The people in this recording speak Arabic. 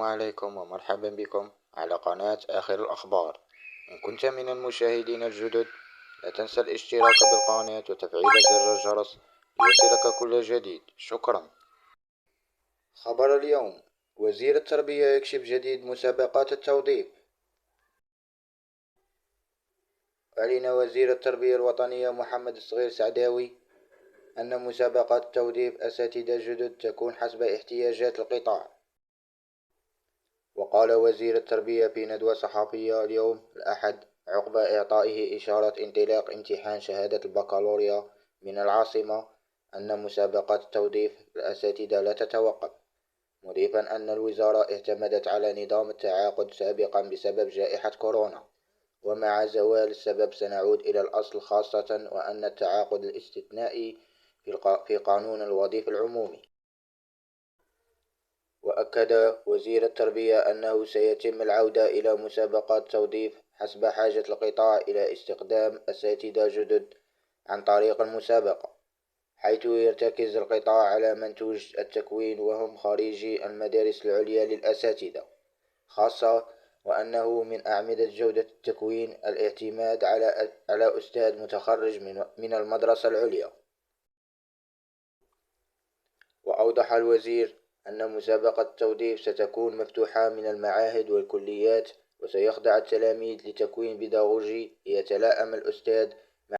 السلام عليكم ومرحبا بكم على قناة آخر الأخبار. إن كنت من المشاهدين الجدد، لا تنسى الاشتراك بالقناة وتفعيل زر الجرس ليصلك كل جديد. شكرا. خبر اليوم: وزير التربية يكشف جديد مسابقات التوظيف. أعلن وزير التربية الوطنية محمد الصغير سعداوي أن مسابقات توظيف أساتذة جدد تكون حسب احتياجات القطاع. وقال وزير التربية في ندوة صحفية اليوم الأحد عقب إعطائه إشارة انطلاق امتحان شهادة البكالوريا من العاصمة أن مسابقات توظيف الأساتذة لا تتوقف، مضيفا أن الوزارة اعتمدت على نظام التعاقد سابقا بسبب جائحة كورونا، ومع زوال السبب سنعود إلى الأصل، خاصة وأن التعاقد الاستثنائي في قانون الوظيفة العمومي. وأكد وزير التربية أنه سيتم العودة إلى مسابقات توظيف حسب حاجة القطاع إلى استخدام أساتذة جدد عن طريق المسابقة، حيث يرتكز القطاع على منتوج التكوين وهم خريجي المدارس العليا للأساتذة خاصة، وأنه من أعمدة جودة التكوين الاعتماد على أستاذ متخرج من المدرسة العليا. وأوضح الوزير أن مسابقة التوظيف ستكون مفتوحة من المعاهد والكليات، وسيخضع التلاميذ لتكوين بيداغوجي يتلائم الأستاذ